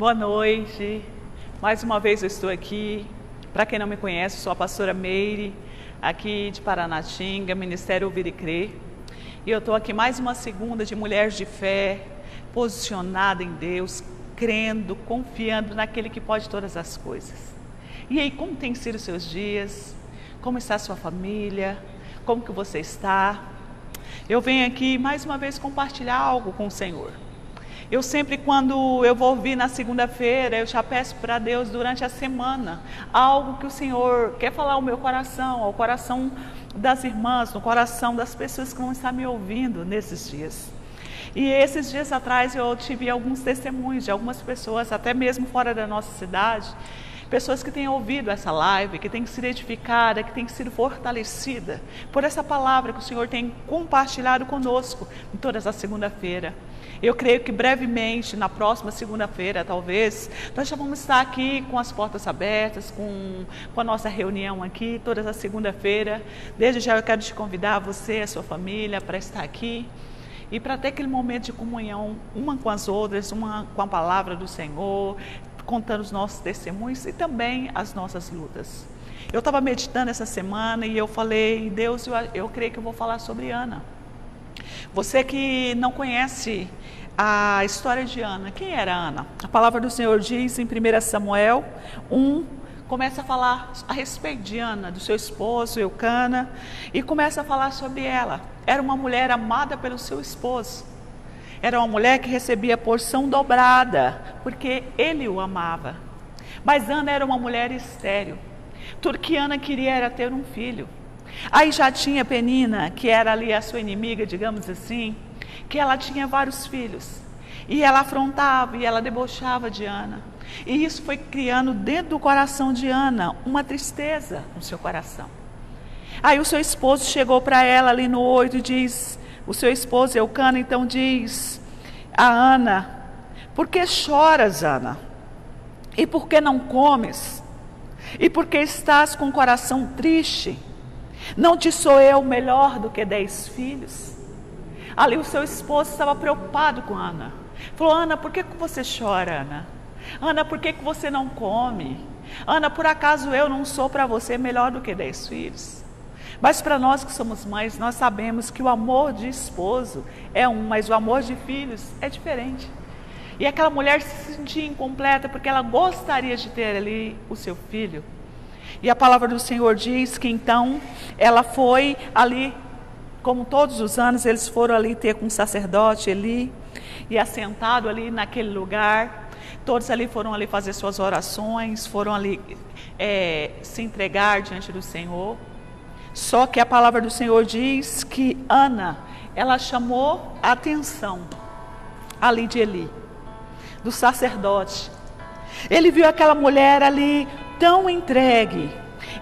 Boa noite, mais uma vez eu estou aqui. Para quem não me conhece, sou a pastora Meire, aqui de Paranatinga, Ministério Ouvir e Crer. E eu estou aqui mais uma segunda de mulheres de fé, posicionada em Deus, crendo, confiando naquele que pode todas as coisas. E aí, como tem sido os seus dias? Como está a sua família? Como que você está? Eu venho aqui mais uma vez compartilhar algo com o Senhor. Eu sempre, quando eu vou ouvir na segunda-feira, eu já peço para Deus durante a semana algo que o Senhor quer falar ao meu coração, ao coração das irmãs, no coração das pessoas que vão estar me ouvindo nesses dias. E esses dias atrás eu tive alguns testemunhos de algumas pessoas, até mesmo fora da nossa cidade, pessoas que têm ouvido essa live, que têm sido edificadas, que têm sido fortalecidas por essa palavra que o Senhor tem compartilhado conosco em todas as segunda-feira. Eu creio que brevemente, na próxima segunda-feira, talvez, nós já vamos estar aqui com as portas abertas, com a nossa reunião aqui, todas as segunda-feira. Desde já eu quero te convidar, você, a sua família, para estar aqui e para ter aquele momento de comunhão, uma com as outras, uma com a palavra do Senhor, contando os nossos testemunhos e também as nossas lutas. Eu estava meditando essa semana e eu falei, Deus, eu creio que eu vou falar sobre Ana. Você que não conhece a história de Ana, quem era Ana? A palavra do Senhor diz em 1 Samuel 1, começa a falar a respeito de Ana, do seu esposo Eucana, e começa a falar sobre ela. Era uma mulher amada pelo seu esposo. Era uma mulher que recebia porção dobrada, porque ele o amava. Mas Ana era uma mulher estéril. Tudo que Ana queria era ter um filho. Aí já tinha Penina, que era ali a sua inimiga, digamos assim, que ela tinha vários filhos. E ela afrontava e ela debochava de Ana. E isso foi criando dentro do coração de Ana uma tristeza no seu coração. Aí o seu esposo chegou para ela ali no 8 e diz, o seu esposo Eucana então diz a Ana, por que choras, Ana? E por que não comes? E por que estás com o coração triste? Não te sou eu melhor do que 10 filhos? Ali o seu esposo estava preocupado com Ana. Falou, Ana, por que você chora, Ana? Ana, por que você não come? Ana, por acaso eu não sou para você melhor do que 10 filhos? Mas para nós que somos mães, nós sabemos que o amor de esposo é um, mas o amor de filhos é diferente. E aquela mulher se sentia incompleta porque ela gostaria de ter ali o seu filho. E a palavra do Senhor diz que então ela foi ali, como todos os anos, eles foram ali ter com o sacerdote Eli, e assentado ali naquele lugar, todos ali foram ali fazer suas orações, foram ali se entregar diante do Senhor. Só que a palavra do Senhor diz que Ana, ela chamou a atenção ali de Eli, do sacerdote. Ele viu aquela mulher ali tão entregue,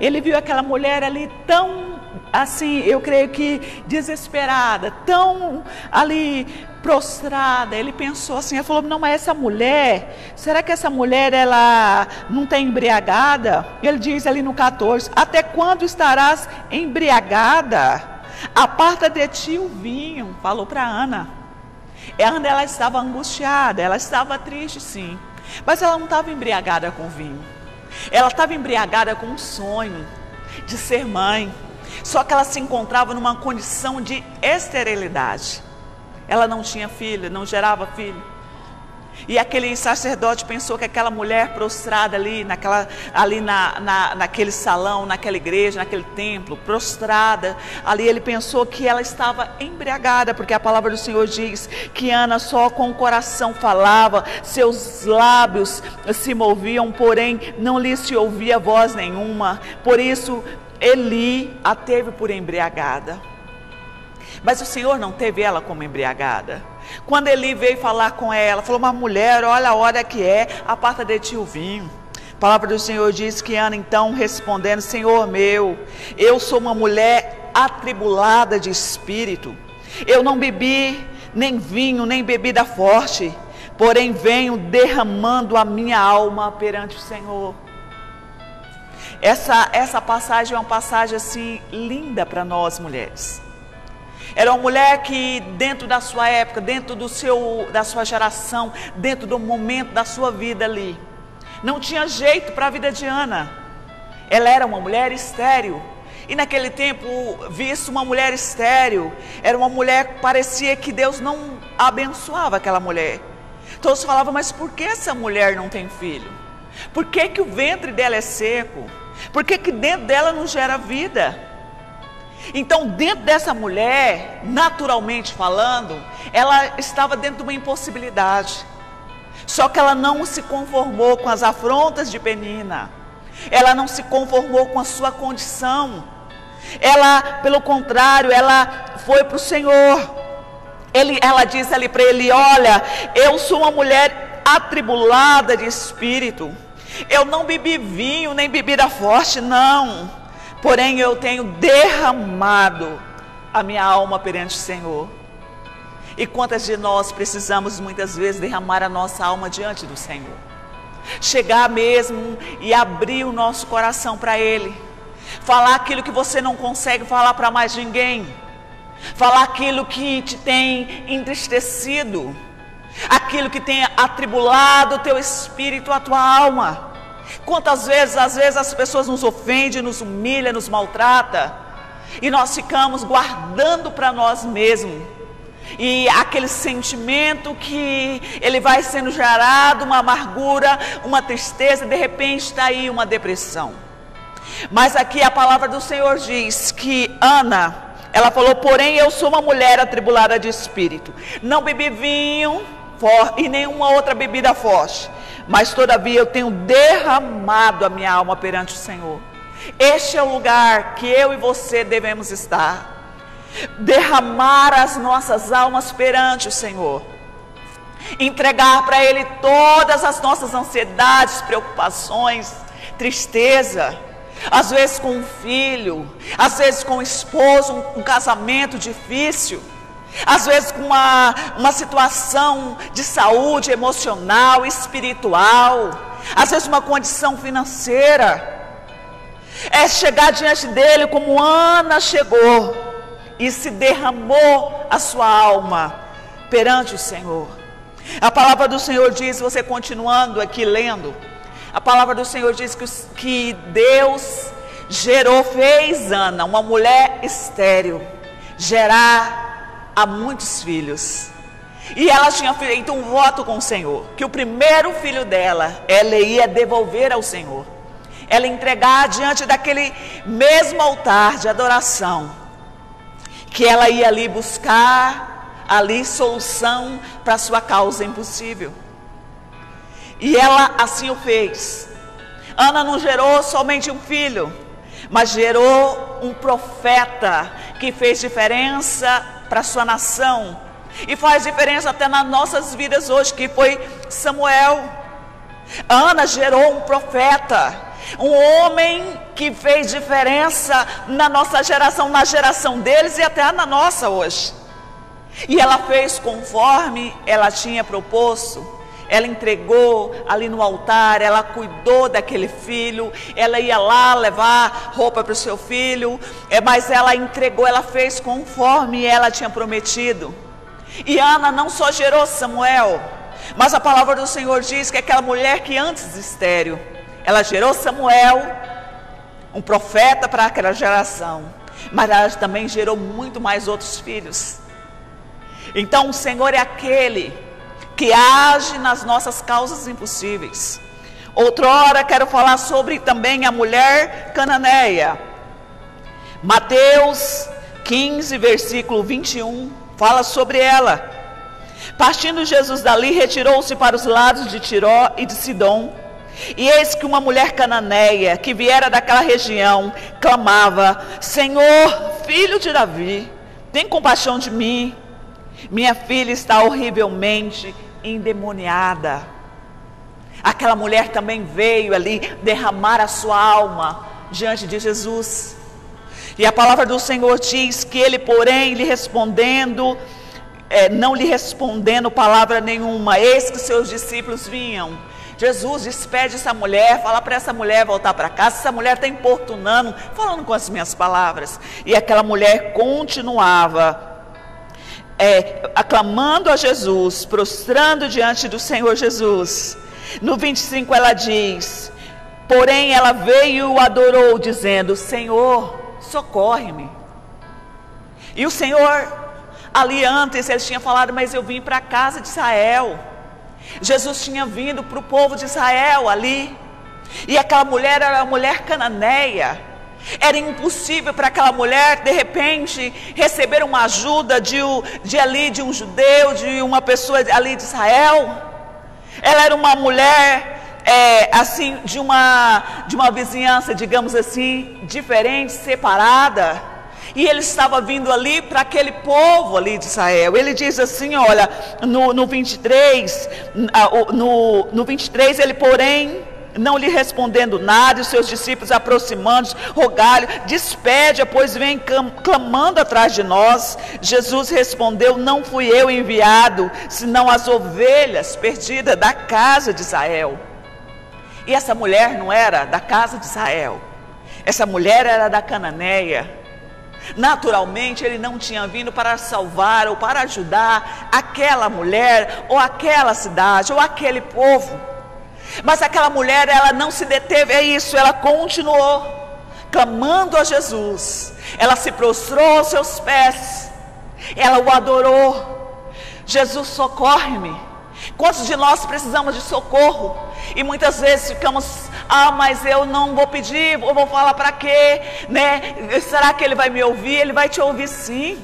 ele viu aquela mulher ali tão, assim, eu creio que desesperada, tão ali prostrada. Ele pensou assim, ele falou, não, mas essa mulher, será que essa mulher ela não está embriagada? Ele diz ali no 14, até quando estarás embriagada? Aparta de ti o vinho, falou para Ana. Ana, ela estava angustiada, ela estava triste sim, mas ela não estava embriagada com vinho. Ela estava embriagada com um sonho de ser mãe, só que ela se encontrava numa condição de esterilidade. Ela não tinha filho, não gerava filho. E aquele sacerdote pensou que aquela mulher prostrada ali, naquele salão, naquela igreja, naquele templo, prostrada, ali ele pensou que ela estava embriagada, porque a palavra do Senhor diz que Ana só com o coração falava, seus lábios se moviam, porém não lhe se ouvia voz nenhuma. Por isso Eli a teve por embriagada. Mas o Senhor não teve ela como embriagada. Quando Eli veio falar com ela, falou, mas mulher, olha a hora que é, aparta de ti o vinho. A palavra do Senhor diz que Ana então respondendo, Senhor meu, eu sou uma mulher atribulada de espírito. Eu não bebi nem vinho, nem bebida forte, porém venho derramando a minha alma perante o Senhor. Essa passagem é uma passagem assim linda para nós mulheres. Era uma mulher que dentro da sua época, dentro da sua geração, dentro do momento da sua vida ali, não tinha jeito para a vida de Ana. Ela era uma mulher estéril. E naquele tempo, visto uma mulher estéril, era uma mulher que parecia que Deus não abençoava aquela mulher. Todos falavam, mas por que essa mulher não tem filho? Por que que o ventre dela é seco? Por que que dentro dela não gera vida? Então, dentro dessa mulher, naturalmente falando, ela estava dentro de uma impossibilidade. Só que ela não se conformou com as afrontas de Penina. Ela não se conformou com a sua condição. Ela, pelo contrário, ela foi para o Senhor. Ela disse ali para ele, olha, eu sou uma mulher atribulada de espírito. Eu não bebi vinho, nem bebida forte, não. Porém, eu tenho derramado a minha alma perante o Senhor. E quantas de nós precisamos muitas vezes derramar a nossa alma diante do Senhor? Chegar mesmo e abrir o nosso coração para Ele. Falar aquilo que você não consegue falar para mais ninguém. Falar aquilo que te tem entristecido. Aquilo que tem atribulado o teu espírito, a tua alma. Quantas vezes, às vezes as pessoas nos ofendem, nos humilham, nos maltratam. E nós ficamos guardando para nós mesmos. E aquele sentimento que ele vai sendo gerado, uma amargura, uma tristeza, de repente está aí uma depressão. Mas aqui a palavra do Senhor diz que Ana, ela falou, porém eu sou uma mulher atribulada de espírito. Não bebi vinho e nenhuma outra bebida forte. Mas todavia eu tenho derramado a minha alma perante o Senhor. Este é o lugar que eu e você devemos estar. Derramar as nossas almas perante o Senhor. Entregar para Ele todas as nossas ansiedades, preocupações, tristeza. Às vezes com um filho, às vezes com um esposo, um casamento difícil. Às vezes com uma situação de saúde emocional, espiritual. Às vezes uma condição financeira. É chegar diante dele como Ana chegou. E se derramou a sua alma perante o Senhor. A palavra do Senhor diz, você continuando aqui lendo, a palavra do Senhor diz que Deus fez Ana, uma mulher estéril, gerar a muitos filhos. E ela tinha feito um voto com o Senhor, que o primeiro filho dela, ela ia devolver ao Senhor. Ela entregar diante daquele mesmo altar de adoração. Que ela ia ali buscar, ali solução para a sua causa impossível. E ela assim o fez. Ana não gerou somente um filho, mas gerou um profeta que fez diferença para a sua nação. E faz diferença até nas nossas vidas hoje, que foi Samuel. Ana gerou um profeta. Um homem que fez diferença na nossa geração, na geração deles e até na nossa hoje. E ela fez conforme ela tinha proposto. Ela entregou ali no altar, ela cuidou daquele filho. Ela ia lá levar roupa para o seu filho. Mas ela entregou, ela fez conforme ela tinha prometido. E Ana não só gerou Samuel, mas a palavra do Senhor diz que aquela mulher que antes estéril, ela gerou Samuel, um profeta para aquela geração, mas ela também gerou muito mais outros filhos. Então o Senhor é aquele que age nas nossas causas impossíveis. Outrora quero falar sobre também a mulher cananeia. Mateus 15, versículo 21, fala sobre ela. Partindo Jesus dali, retirou-se para os lados de Tiró e de Sidom. E eis que uma mulher cananeia, que viera daquela região, clamava, Senhor, filho de Davi, tem compaixão de mim. Minha filha está horrivelmente endemoniada. Aquela mulher também veio ali derramar a sua alma diante de Jesus. E a palavra do Senhor diz que ele, porém, não lhe respondendo palavra nenhuma, eis que seus discípulos vinham. Jesus despede essa mulher, fala para essa mulher voltar para casa. Essa mulher está importunando, falando com as minhas palavras. E aquela mulher continuava aclamando a Jesus, prostrando diante do Senhor Jesus. No 25 ela diz: porém ela veio e o adorou, dizendo: Senhor, socorre-me. E o Senhor, ali antes, ele tinha falado: mas eu vim para a casa de Israel. Jesus tinha vindo para o povo de Israel ali. E aquela mulher era uma mulher cananeia. Era impossível para aquela mulher, de repente, receber uma ajuda de um judeu, de uma pessoa ali de Israel. Ela era uma mulher, assim, de uma vizinhança, digamos assim, diferente, separada. E ele estava vindo ali para aquele povo ali de Israel. Ele diz assim, olha, no 23, no 23, ele, porém, não lhe respondendo nada, e os seus discípulos aproximando-se, rogaram: despede, pois vem clamando atrás de nós. Jesus respondeu: não fui eu enviado, senão as ovelhas perdidas da casa de Israel. E essa mulher não era da casa de Israel, essa mulher era da Cananeia. Naturalmente ele não tinha vindo para salvar ou para ajudar aquela mulher, ou aquela cidade, ou aquele povo. Mas aquela mulher, ela não se deteve a isso, ela continuou clamando a Jesus. Ela se prostrou aos seus pés, ela o adorou. Jesus, socorre-me. Quantos de nós precisamos de socorro? E muitas vezes ficamos: mas eu não vou pedir, eu vou falar para quê, né? Será que ele vai me ouvir? Ele vai te ouvir sim.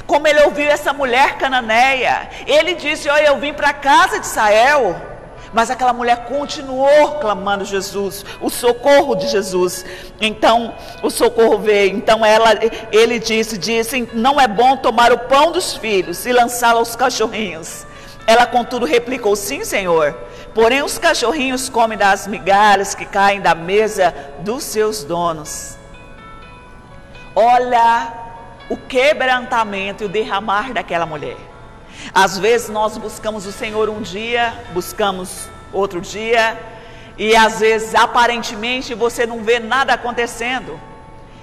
Como ele ouviu essa mulher cananeia. Ele disse: olha, eu vim para a casa de Israel. Mas aquela mulher continuou clamando Jesus, o socorro de Jesus. Então o socorro veio. Então ele disse: não é bom tomar o pão dos filhos e lançá-lo aos cachorrinhos. Ela contudo replicou: sim, Senhor, porém os cachorrinhos comem das migalhas que caem da mesa dos seus donos. Olha o quebrantamento e o derramar daquela mulher. Às vezes nós buscamos o Senhor um dia, buscamos outro dia, e às vezes aparentemente você não vê nada acontecendo.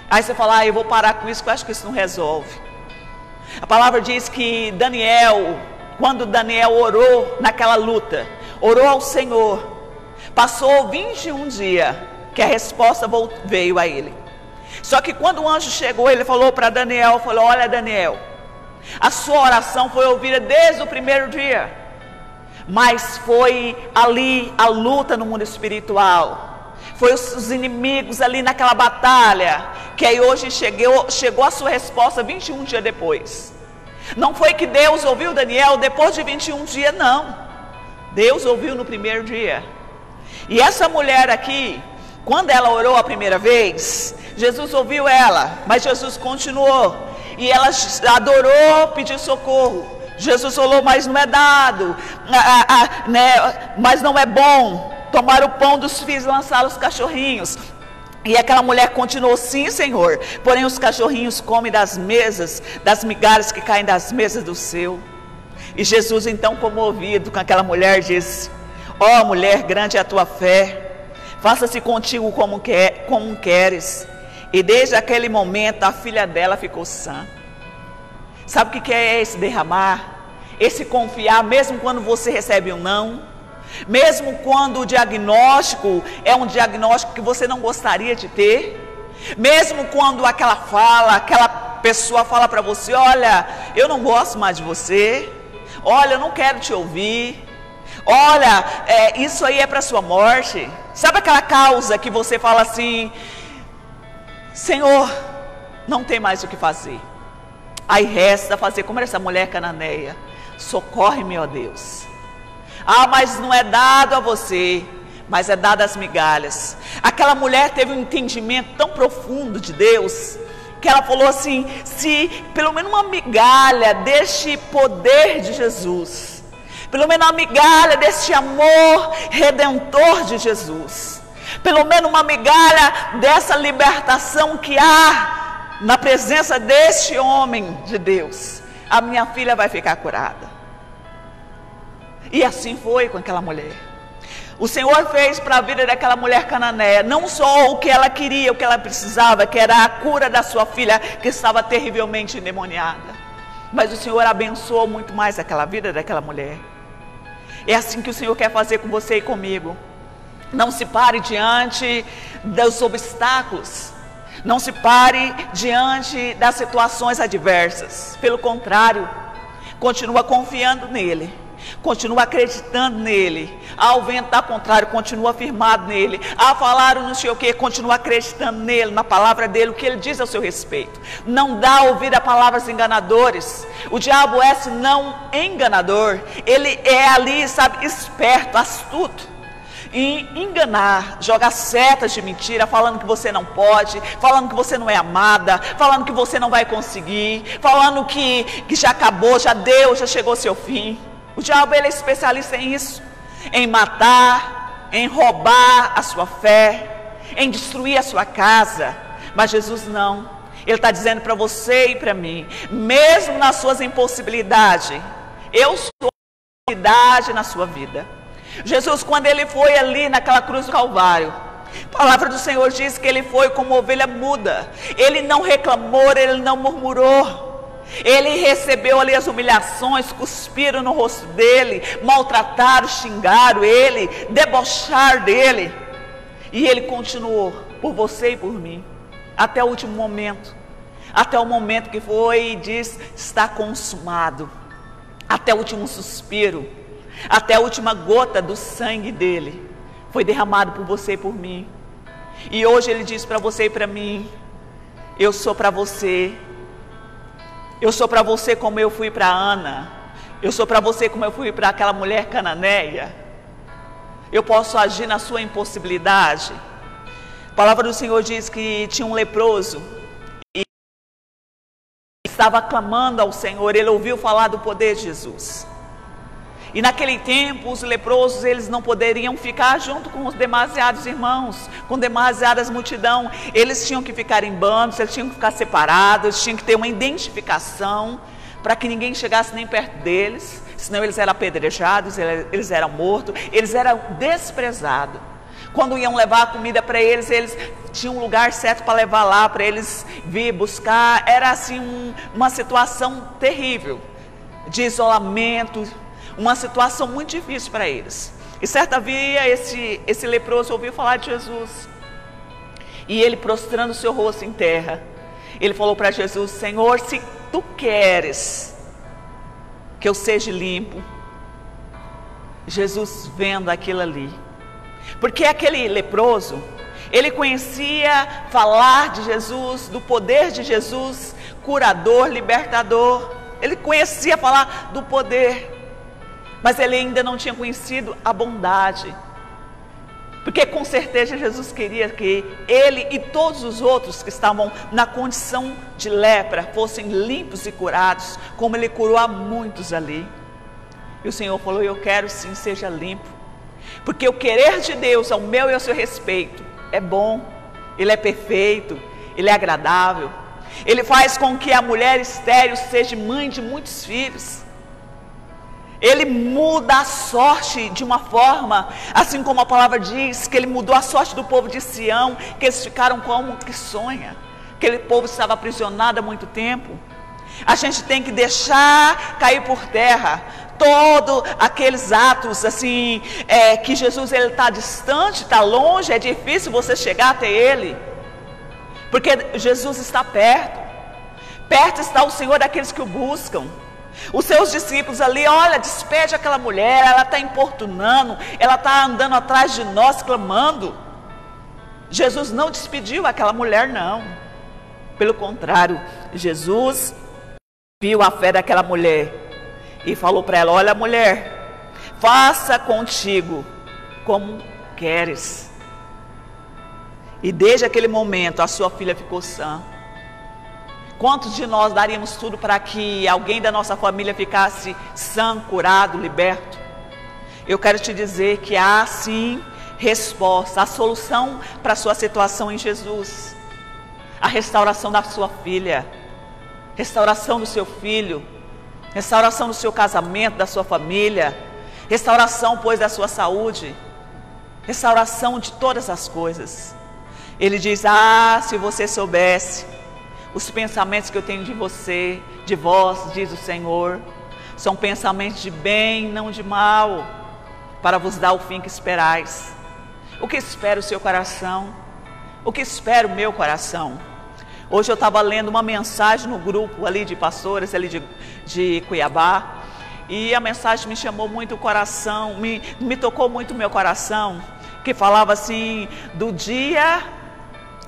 Aí você fala: eu vou parar com isso, que eu acho que isso não resolve. A palavra diz que Daniel, quando Daniel orou naquela luta, orou ao Senhor, passou 21 dias que a resposta veio a ele. Só que quando o anjo chegou, ele falou para Daniel, olha, Daniel, a sua oração foi ouvida desde o primeiro dia, mas foi ali a luta no mundo espiritual, foi os inimigos ali naquela batalha, que aí hoje chegou a sua resposta 21 dias depois. Não foi que Deus ouviu Daniel depois de 21 dias, não. Deus ouviu no primeiro dia. E essa mulher aqui, quando ela orou a primeira vez, Jesus ouviu ela, mas Jesus continuou. E ela adorou, pediu socorro. Jesus falou: mas não é dado, mas não é bom tomar o pão dos filhos e lançá-lo aos cachorrinhos. E aquela mulher continuou: sim, Senhor, porém os cachorrinhos comem das mesas, das migalhas que caem das mesas do seu. E Jesus, então, comovido com aquela mulher, disse: ó mulher, grande é a tua fé, faça-se contigo como queres. E desde aquele momento a filha dela ficou sã. Sabe o que é esse derramar? Esse confiar, mesmo quando você recebe um não, mesmo quando o diagnóstico é um diagnóstico que você não gostaria de ter, mesmo quando aquela pessoa fala para você: olha, eu não gosto mais de você, olha, eu não quero te ouvir, olha, isso aí é para sua morte. Sabe aquela causa que você fala assim: Senhor, não tem mais o que fazer. Aí resta fazer como essa mulher cananeia: socorre-me, ó Deus. Mas não é dado a você, mas é dado às migalhas. Aquela mulher teve um entendimento tão profundo de Deus, que ela falou assim: se pelo menos uma migalha deste poder de Jesus, pelo menos uma migalha deste amor redentor de Jesus, pelo menos uma migalha dessa libertação que há na presença deste homem de Deus, a minha filha vai ficar curada. E assim foi com aquela mulher. O Senhor fez para a vida daquela mulher cananeia não só o que ela queria, o que ela precisava, que era a cura da sua filha, que estava terrivelmente endemoniada. mas o Senhor abençoou muito mais aquela vida daquela mulher. É assim que o Senhor quer fazer com você e comigo. Não se pare diante dos obstáculos, não se pare diante das situações adversas. Pelo contrário, continua confiando nele, continua acreditando nele. Ao ventar contrário, continua firmado nele. A falar não sei o que, continua acreditando nele, na palavra dele, o que ele diz ao seu respeito. Não dá ouvido a palavras enganadores. O diabo é senão enganador. Ele é ali, sabe, esperto, astuto em enganar, jogar setas de mentira, falando que você não pode, falando que você não é amada, falando que você não vai conseguir, falando que já acabou, já deu, já chegou ao seu fim. O diabo, ele é especialista em isso, em matar, em roubar a sua fé, em destruir a sua casa. Mas Jesus não. Ele está dizendo para você e para mim, mesmo nas suas impossibilidades, eu sou a possibilidade na sua vida. Jesus, quando ele foi ali naquela cruz do Calvário, a palavra do Senhor diz que ele foi como ovelha muda. Ele não reclamou, ele não murmurou. Ele recebeu ali as humilhações, cuspiram no rosto dele, maltrataram, xingaram ele, debocharam dele. E ele continuou por você e por mim, até o último momento. Até o momento que foi e diz, está consumado. Até o último suspiro. Até a última gota do sangue dele foi derramado por você e por mim. E hoje ele diz para você e para mim, eu sou para você. Eu sou para você como eu fui para Ana. Eu sou para você como eu fui para aquela mulher cananeia. Eu posso agir na sua impossibilidade. A palavra do Senhor diz que tinha um leproso e estava clamando ao Senhor. Ele ouviu falar do poder de Jesus. E naquele tempo, os leprosos, eles não poderiam ficar junto com os demasiados irmãos, com demasiadas multidão. Eles tinham que ficar em bandos, eles tinham que ficar separados, eles tinham que ter uma identificação, para que ninguém chegasse nem perto deles, senão eles eram apedrejados, eles eram mortos, eles eram desprezados. Quando iam levar a comida para eles, eles tinham um lugar certo para levar lá, para eles vir buscar. Era assim uma situação terrível, de isolamento, uma situação muito difícil para eles. E certa via esse leproso ouviu falar de Jesus. E ele, prostrando o seu rosto em terra, ele falou para Jesus, Senhor, se tu queres que eu seja limpo. Jesus vendo aquilo ali. Porque aquele leproso, ele conhecia falar de Jesus, do poder de Jesus, curador, libertador. Ele conhecia falar do poder. Mas ele ainda não tinha conhecido a bondade. Porque com certeza Jesus queria que ele e todos os outros que estavam na condição de lepra fossem limpos e curados, como ele curou a muitos ali. E o Senhor falou, eu quero sim, seja limpo. Porque o querer de Deus ao meu e ao seu respeito é bom, ele é perfeito, ele é agradável. Ele faz com que a mulher estéril seja mãe de muitos filhos. Ele muda a sorte de uma forma, assim como a palavra diz, que ele mudou a sorte do povo de Sião, que eles ficaram como que sonha. Aquele povo estava aprisionado há muito tempo. A gente tem que deixar cair por terra todos aqueles atos assim, que Jesus ele está distante, está longe, é difícil você chegar até ele. Porque Jesus está perto. Perto está o Senhor daqueles que o buscam. Os seus discípulos ali, olha, despede aquela mulher, ela está importunando, ela está andando atrás de nós, clamando. Jesus não despediu aquela mulher, não. Pelo contrário, Jesus viu a fé daquela mulher e falou para ela, olha mulher, faça contigo como queres. E desde aquele momento a sua filha ficou sã. Quantos de nós daríamos tudo para que alguém da nossa família ficasse sã, curado, liberto? Eu quero te dizer que há sim resposta, a solução para a sua situação em Jesus. A restauração da sua filha, restauração do seu filho, restauração do seu casamento, da sua família, restauração, pois, da sua saúde, restauração de todas as coisas. Ele diz, se você soubesse Os pensamentos que eu tenho de você, de vós, diz o Senhor, são pensamentos de bem, não de mal, para vos dar o fim que esperais. O que espera o seu coração? O que espera o meu coração? Hoje eu estava lendo uma mensagem no grupo ali de pastores, ali de Cuiabá, e a mensagem me chamou muito o coração, me tocou muito o meu coração, que falava assim, do dia,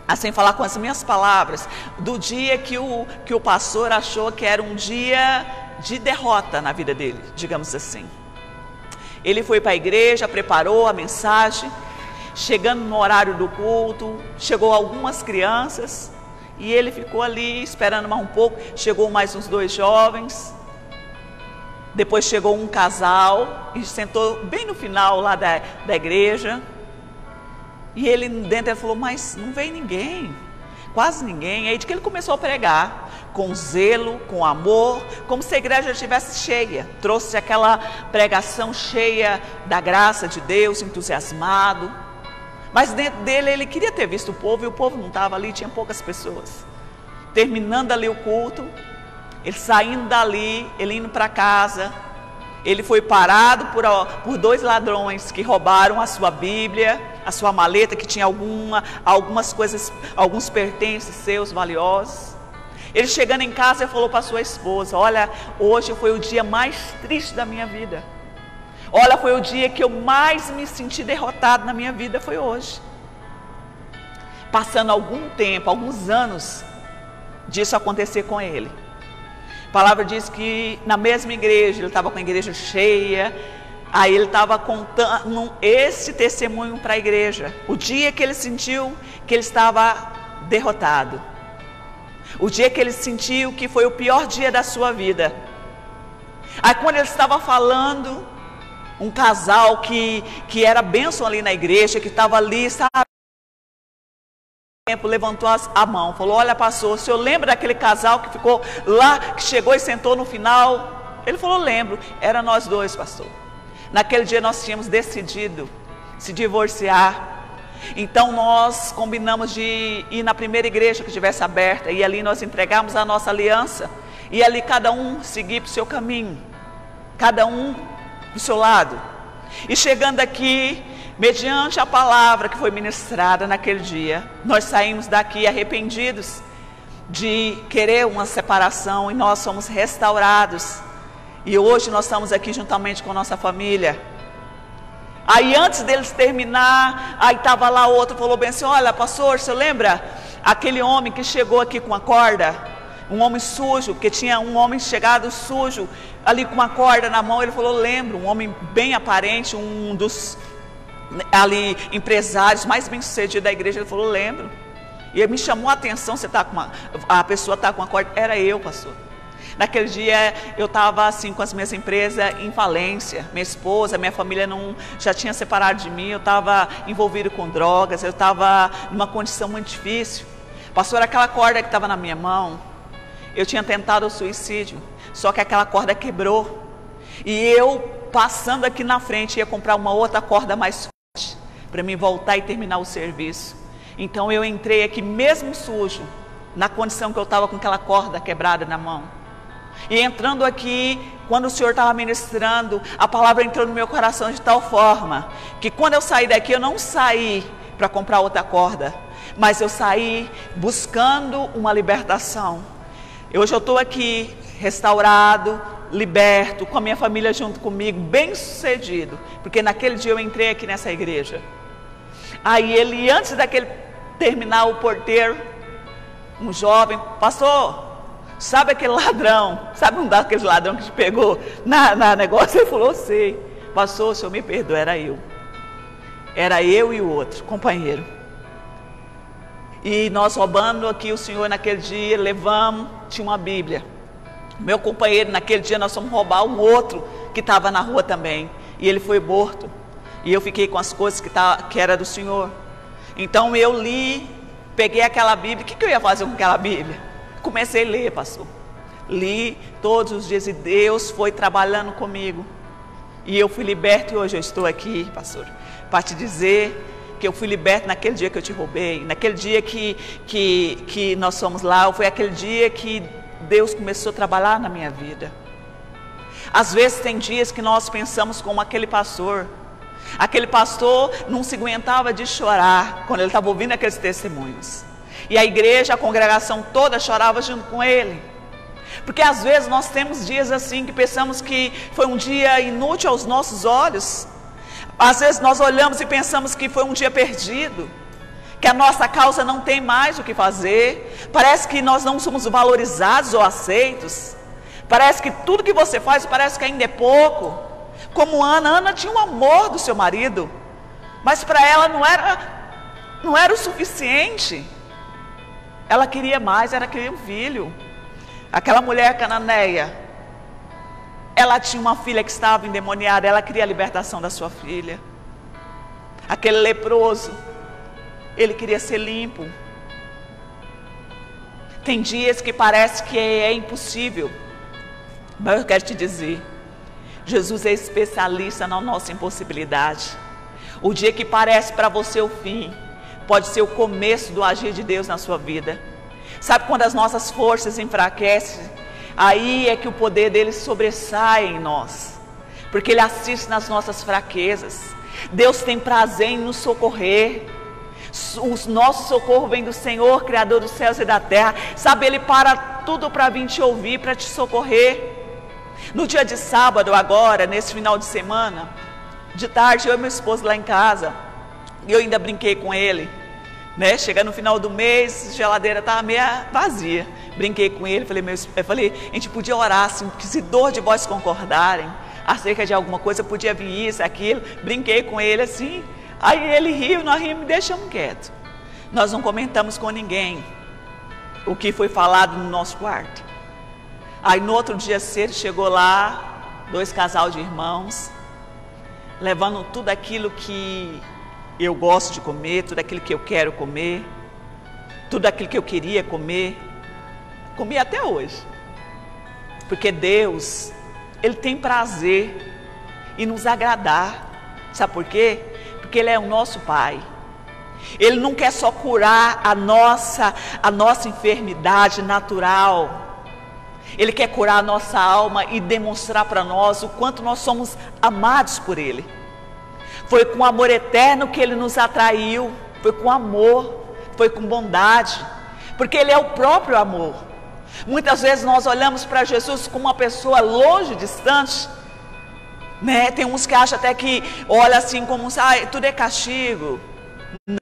assim falar com as minhas palavras, do dia que o pastor achou que era um dia de derrota na vida dele, digamos assim. Ele foi para a igreja, preparou a mensagem, chegando no horário do culto, chegou algumas crianças, e ele ficou ali esperando mais um pouco, chegou mais uns 2 jovens, depois chegou um casal, e sentou bem no final lá da igreja, e ele dentro ele falou, mas não veio ninguém, quase ninguém. Aí de que ele começou a pregar, com zelo, com amor, como se a igreja estivesse cheia, trouxe aquela pregação cheia da graça de Deus, entusiasmado, mas dentro dele ele queria ter visto o povo, e o povo não estava ali, tinha poucas pessoas. Terminando ali o culto, ele saindo dali, ele indo para casa, ele foi parado por 2 ladrões que roubaram a sua Bíblia, a sua maleta, que tinha algumas coisas, alguns pertences seus valiosos. Ele chegando em casa, ele falou para sua esposa, olha, hoje foi o dia mais triste da minha vida. Olha, foi o dia que eu mais me senti derrotado na minha vida, foi hoje. Passando algum tempo, alguns anos, disso acontecer com ele. A palavra diz que na mesma igreja, ele estava com a igreja cheia, aí ele estava contando esse testemunho para a igreja. O dia que ele sentiu que ele estava derrotado. O dia que ele sentiu que foi o pior dia da sua vida. Aí quando ele estava falando, um casal que era bênção ali na igreja, que estava ali, sabe? Levantou a mão, falou, olha pastor, o senhor lembra daquele casal que ficou lá, que chegou e sentou no final? Ele falou, lembro, era nós 2, pastor. Naquele dia nós tínhamos decidido se divorciar. Então nós combinamos de ir na primeira igreja que estivesse aberta, e ali nós entregamos a nossa aliança, e ali cada um seguir para o seu caminho, cada um do seu lado. E chegando aqui, mediante a palavra que foi ministrada naquele dia, nós saímos daqui arrependidos de querer uma separação, e nós somos restaurados, e hoje nós estamos aqui juntamente com a nossa família. Aí antes deles terminar, aí estava lá outro, falou bem assim, olha pastor, você lembra aquele homem que chegou aqui com uma corda? Um homem sujo, porque tinha um homem chegado sujo, ali com uma corda na mão. Ele falou, lembro, um homem bem aparente, um dos ali empresários mais bem sucedidos da igreja. Ele falou, lembro. E ele me chamou a atenção, a pessoa está com uma corda. Era eu, pastor. Naquele dia eu estava assim com as minhas empresas em falência, minha esposa, minha família já tinha separado de mim, eu estava envolvido com drogas, eu estava numa condição muito difícil. Pastor, aquela corda que estava na minha mão, eu tinha tentado o suicídio, só que aquela corda quebrou, e eu passando aqui na frente ia comprar uma outra corda mais forte, para mim voltar e terminar o serviço. Então eu entrei aqui mesmo sujo, na condição que eu estava com aquela corda quebrada na mão. E entrando aqui, quando o Senhor estava ministrando, a palavra entrou no meu coração de tal forma, que quando eu saí daqui, eu não saí para comprar outra corda, mas eu saí buscando uma libertação. Hoje eu estou aqui, restaurado, liberto, com a minha família junto comigo, bem sucedido, porque naquele dia eu entrei aqui nessa igreja. Aí ele, antes daquele terminar, o porteiro, um jovem, pastor, sabe aquele ladrão, sabe um daqueles ladrão que te pegou na negócio? Ele falou, sei. Pastor, o senhor me perdoa, era eu e o outro companheiro. E nós roubando aqui o senhor naquele dia, levamos, tinha uma Bíblia. Meu companheiro, naquele dia nós fomos roubar um outro que estava na rua também, e ele foi morto, e eu fiquei com as coisas que era do senhor. Então eu li, peguei aquela Bíblia. O que eu ia fazer com aquela Bíblia? Comecei a ler, pastor. Li todos os dias, e Deus foi trabalhando comigo, e eu fui liberto, e hoje eu estou aqui, pastor, para te dizer que eu fui liberto naquele dia que eu te roubei, naquele dia que nós fomos lá, foi aquele dia que Deus começou a trabalhar na minha vida. Às vezes tem dias que nós pensamos como aquele pastor não se aguentava de chorar quando ele estava ouvindo aqueles testemunhos. E a igreja, a congregação toda chorava junto com ele. Porque às vezes nós temos dias assim que pensamos que foi um dia inútil aos nossos olhos. Às vezes nós olhamos e pensamos que foi um dia perdido, que a nossa causa não tem mais o que fazer. Parece que nós não somos valorizados ou aceitos. Parece que tudo que você faz parece que ainda é pouco. Como Ana tinha um amor do seu marido, mas para ela não era o suficiente. Ela queria mais, ela queria um filho. Aquela mulher cananeia, ela tinha uma filha que estava endemoniada, ela queria a libertação da sua filha. Aquele leproso, ele queria ser limpo. Tem dias que parece que é impossível, mas eu quero te dizer, Jesus é especialista na nossa impossibilidade. O dia que parece para você o fim, pode ser o começo do agir de Deus na sua vida. Sabe quando as nossas forças enfraquecem? Aí é que o poder dele sobressai em nós, porque ele assiste nas nossas fraquezas. Deus tem prazer em nos socorrer. O nosso socorro vem do Senhor, Criador dos céus e da terra. Sabe, ele para tudo para vir te ouvir, para te socorrer. No dia de sábado agora, nesse final de semana, de tarde, eu e meu esposo lá em casa, e eu ainda brinquei com ele, né? Chega no final do mês, a geladeira estava meio vazia. Brinquei com ele, falei, a gente podia orar assim, que se dor de vós concordarem acerca de alguma coisa, podia vir isso, aquilo. Brinquei com ele assim, aí ele riu, nós rimos e deixamos quieto. Nós não comentamos com ninguém o que foi falado no nosso quarto. Aí no outro dia cedo chegou lá, 2 casal de irmãos, levando tudo aquilo que eu gosto de comer, tudo aquilo que eu quero comer, tudo aquilo que eu queria comer, comi até hoje. Porque Deus, ele tem prazer em nos agradar. Sabe por quê? Porque ele é o nosso Pai. Ele não quer só curar a nossa enfermidade natural. Ele quer curar a nossa alma e demonstrar para nós o quanto nós somos amados por Ele. Foi com amor eterno que Ele nos atraiu, foi com amor, foi com bondade, porque Ele é o próprio amor. Muitas vezes nós olhamos para Jesus como uma pessoa longe, distante, né? Tem uns que acham até que olha assim como, tudo é castigo. Não.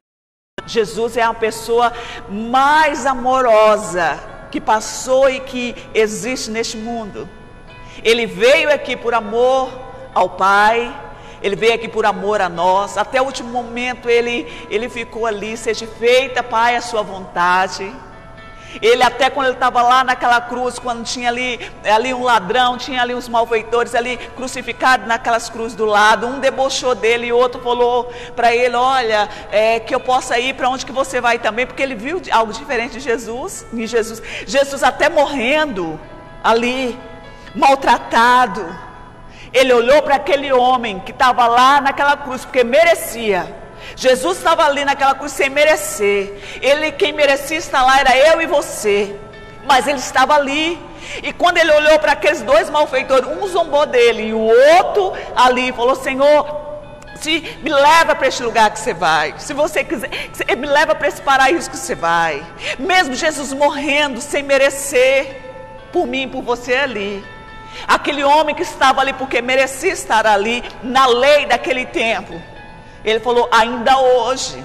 Jesus é uma pessoa mais amorosa que passou e que existe neste mundo. Ele veio aqui por amor ao Pai, ele veio aqui por amor a nós. Até o último momento ele ficou ali, seja feita, Pai, a sua vontade. Ele até quando ele estava lá naquela cruz, quando tinha ali um ladrão, tinha ali uns malfeitores ali crucificados naquelas cruzes do lado, um debochou dele e o outro falou para ele, olha, que eu possa ir para onde que você vai também, porque ele viu algo diferente de Jesus, Jesus até morrendo ali, maltratado, ele olhou para aquele homem que estava lá naquela cruz, porque merecia. Jesus estava ali naquela cruz sem merecer. Quem merecia estar lá era eu e você, mas ele estava ali. E quando ele olhou para aqueles 2 malfeitores, um zombou dele e o outro ali falou, Senhor, me leva para este lugar que você vai, se você quiser, me leva para esse paraíso que você vai. Mesmo Jesus morrendo sem merecer, por mim e por você ali, aquele homem que estava ali porque merecia estar ali, na lei daquele tempo, ele falou, ainda hoje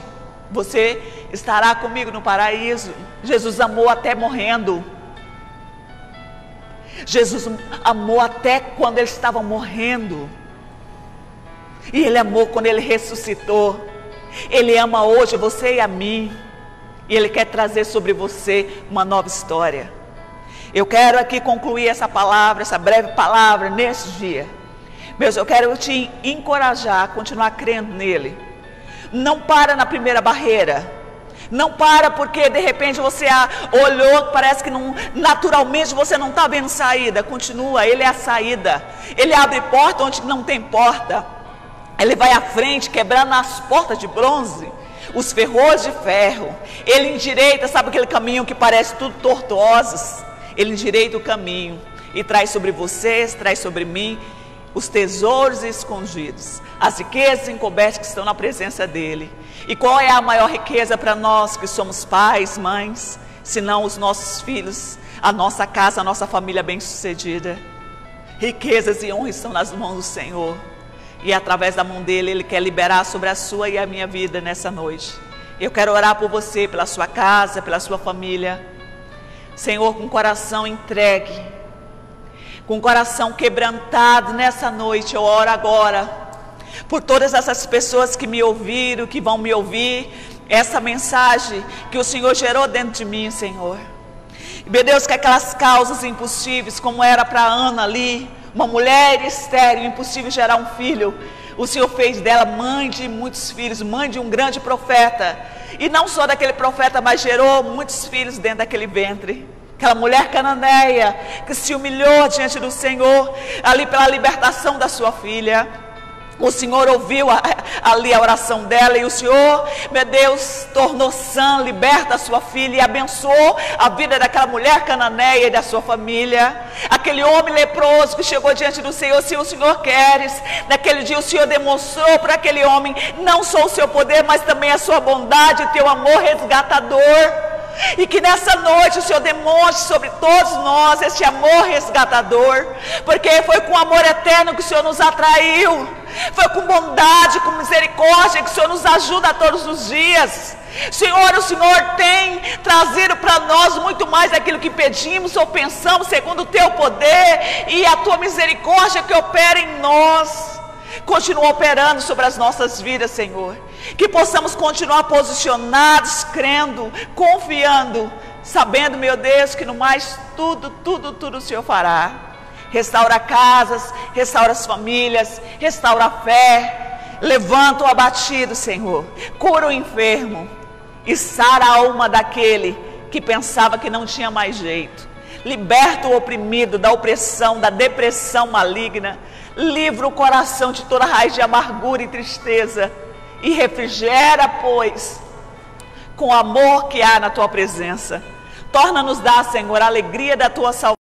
você estará comigo no paraíso. Jesus amou até morrendo. Jesus amou até quando ele estava morrendo. E ele amou quando ele ressuscitou. Ele ama hoje você e a mim. E ele quer trazer sobre você uma nova história. Eu quero aqui concluir essa palavra, essa breve palavra nesse dia. Meus, eu quero te encorajar a continuar crendo nele. Não para na primeira barreira. Não para porque de repente você olhou, parece que não, naturalmente você não está vendo saída. Continua, ele é a saída. Ele abre porta onde não tem porta. Ele vai à frente quebrando as portas de bronze os ferrolhos de ferro. Ele endireita, sabe aquele caminho que parece tudo tortuosos? Ele endireita o caminho e traz sobre vocês, traz sobre mim os tesouros escondidos, as riquezas encobertas que estão na presença dele. E qual é a maior riqueza para nós que somos pais, mães, senão os nossos filhos, a nossa casa, a nossa família bem-sucedida? Riquezas e honra estão nas mãos do Senhor, e através da mão dele, ele quer liberar sobre a sua e a minha vida nessa noite. Eu quero orar por você, pela sua casa, pela sua família. Senhor, com o coração entregue, com o coração quebrantado nessa noite, eu oro agora por todas essas pessoas que me ouviram, que vão me ouvir, essa mensagem que o Senhor gerou dentro de mim, Senhor. Meu Deus, que aquelas causas impossíveis, como era para Ana ali, uma mulher estéril, impossível gerar um filho, o Senhor fez dela mãe de muitos filhos, mãe de um grande profeta, e não só daquele profeta, mas gerou muitos filhos dentro daquele ventre. Aquela mulher cananeia que se humilhou diante do Senhor, ali pela libertação da sua filha. O Senhor ouviu ali a oração dela, e o Senhor, meu Deus, tornou sã, liberta a sua filha e abençoou a vida daquela mulher cananeia e da sua família. Aquele homem leproso que chegou diante do Senhor, se o Senhor queres, naquele dia o Senhor demonstrou para aquele homem não só o seu poder, mas também a sua bondade e teu amor resgatador. E que nessa noite o Senhor demonstre sobre todos nós esse amor resgatador, porque foi com amor eterno que o Senhor nos atraiu, foi com bondade, com misericórdia que o Senhor nos ajuda todos os dias. Senhor, o Senhor tem trazido para nós muito mais daquilo que pedimos ou pensamos, segundo o teu poder e a tua misericórdia que opera em nós. Continua operando sobre as nossas vidas, Senhor. Que possamos continuar posicionados, crendo, confiando, sabendo, meu Deus, que no mais tudo o Senhor fará. Restaura casas, restaura as famílias, restaura a fé. Levanta o abatido, Senhor. Cura o enfermo e sara a alma daquele que pensava que não tinha mais jeito. Liberta o oprimido da opressão, da depressão maligna. Livra o coração de toda raiz de amargura e tristeza. E refrigera, pois, com o amor que há na tua presença. Torna-nos dar, Senhor, a alegria da tua salvação.